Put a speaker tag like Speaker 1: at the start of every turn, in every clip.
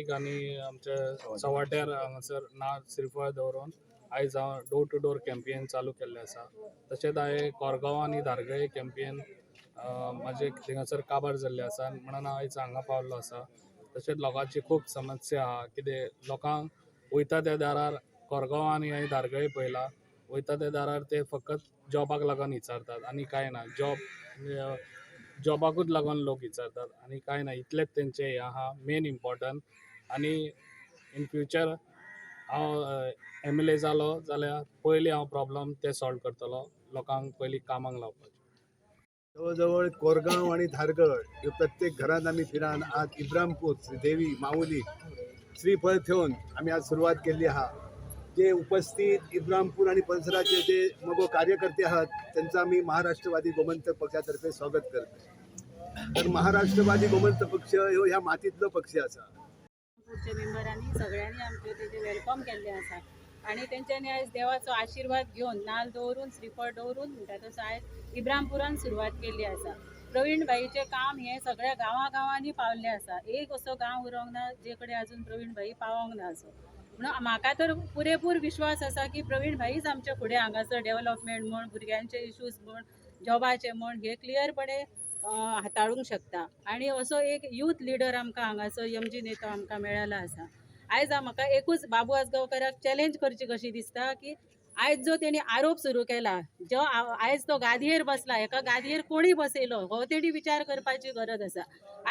Speaker 1: नागरीक आणि आमच्या सवाट्यार हांगासर नाल श्रीफळ दवरून आयज हांव डोर टू डोर कॅम्पेन चालू केल्लें आसा. तशेंच हांवें कोरगांव आनी धारगळे कॅम्पेन म्हाजे थिंगासर काबार जाल्ले आसा म्हणून हांव आयज हांगा पावल्लो आसा. तशेंच लोकांची खूब समस्या आहा कितें लोकांक वयता त्या दारार कोरगांव आनी हांवें धारगळे पळयला वयता त्या दारार ते फकत जॉबाक लागून विचारतात आनी कांय ना. जॉबाकूच लागून लोक विचारतात आनी कांय ना. इतलेंच तेंचें हें आहा मेन इम्पॉर्टंट. आनी इन फ्युचर हांव MLA जालो जाल्यार पयलीं हांव प्रॉब्लम ते सॉल्व करतलो. लोकांक पयलीं कामाक लावपाचें.
Speaker 2: जवळजवळ कोरगांव आणि धारगळ ह्यो प्रत्येक घरात आम्ही फिरान आज इब्रामपूर श्रीदेवी माऊली श्रीफळ ठेवून आम्ही आज सुरुवात केली आहा. जे उपस्थित इब्रामपूर आणि परिसराचे जे मगो कार्यकर्ते आहात त्यांचं आम्ही महाराष्ट्रवादी गोमंतक पक्षातर्फे स्वागत करतो. तर महाराष्ट्रवादी गोमंतक पक्ष ह्यो ह्या मातीतलो पक्ष असा.
Speaker 3: पुढच्या मेंबरांनी सगळ्यांनी आमचे तेजे वेलकम केल्ले आसा आणि तेंच्यांनी आयज देवाचो आशीर्वाद घेवन नाल दवरून श्रीफळ दवरून म्हणटा तसो आयज इब्रामपुरान सुरवात केल्ली आसा. प्रवीण भाईचें काम हें सगळ्या गांवांनी पावल्लें आसा. एक असो गांव उरोंक ना जे कडेन आजून प्रवीण भाई पावोंक ना असो. म्हणून म्हाका तर पुरेपूर विश्वास आसा की प्रवीण भाईच आमच्या फुडें हांगासर डेव्हलपमेंट म्हण भुरग्यांचे इश्यूज म्हण जॉबाचे म्हण हे क्लियरपणे हाताळूंक शकता. आणि असो एक यूथ लिडर आमकां हांगासर MG नेतो आमकां मेळ्ळा आसा. आयज म्हाका एकूच बाबू आसगांवकाराक चॅलेंज करची कशी दिसता की आयज जो तेणी आरोप सुरू केला जो आयज तो गादयेर बसला एका गादयेर कोणी बसयलो हो तेणी विचार करपाची गरज आसा.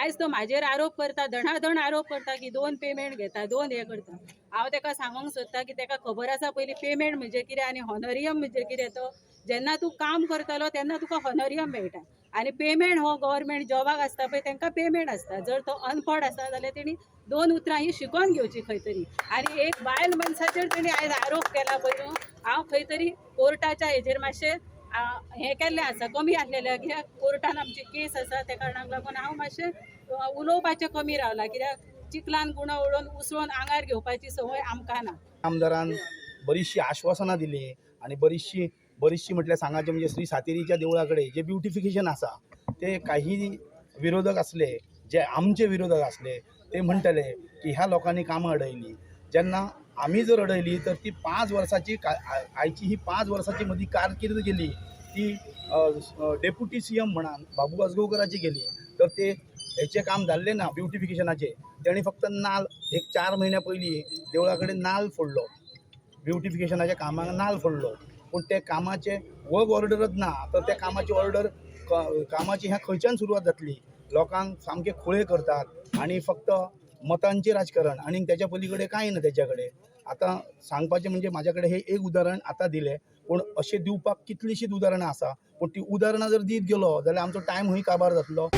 Speaker 3: आयज तो म्हाजेर आरोप करता धडाधड आरोप करता की 2 पेमेंट घेता 2 हे करता. हांव ताका सांगूंक सोदता की ताका खबर आसा पयलीं पेमेंट म्हणजे कितें आनी हॉनरियम म्हणजे कितें. तो जेन्ना तूं काम करतलो तेन्ना तुका हॉनरियम मेळटा आनी पेमेंट हो गव्हर्मेंट जॉबाक आसता पळय तांकां पेमेंट आसता. जर तो अनपड आसा जाल्यार तेणी 2 उतरां ही शिकोवन घेवची खंय तरी. आनी एक बायल मनशाचेर तेणी आयज आरोप केला पळय न्हू. हांव खंय तरी कोर्टाच्या हेजेर मातशें हें केल्लें आसा कमी आसलेलें कित्याक कोर्टान आमची केस आसा त्या कारणाक लागून हांव मातशें उलोवपाचें कमी रावलां कित्याक चिखलान गुणा उडोवन उसळून आंगार घेवपाची संवय आमकां ना.
Speaker 4: आमदारान बरीचशी आश्वासनां दिली आणि बरीचशी म्हटल्यार सांगायचे म्हणजे श्री सातेरीच्या देवळा कडेन जे ब्युटिफिकेशन आसा ते काही विरोधक असले जे आमचे विरोधक असले ते म्हणटले की ह्या लोकांनी कामां अडयली. जेन्ना आमी जर अडयली तर ती 5 वर्साची आयची ही 5 वर्साची मदीं कारकीर्द गेली ती डेप्युटी CM म्हणान बाबू आसगांवकाराची गेली. तर ते हेचें काम जाल्लें ना ब्युटिफिकेशनाचें. तेणी फक्त नाल एक 4 म्हयन्या पयलीं देवळा कडेन नाल फोडलो ब्युटिफिकेशनाच्या कामाक नाल फोडलो. पूण ते कामाचे वर्क ऑर्डरच ना. तर त्या कामाची ऑर्डर कामाची ह्या खंयच्यान सुरवात जातली. लोकांक सामके खुळे करतात आणि फक्त मतांचें राजकारण आणि त्याच्या पलीकडे कांय ना तेच्या कडेन. आतां सांगपाचें म्हणजे म्हाज्या कडेन हे एक उदाहरण आतां दिलें पूण अशें दिवपाक कितलींशींच उदाहरणां आसा. पूण ती उदाहरणां जर दीत गेलो जाल्यार आमचो टायम हूंय काबार जातलो.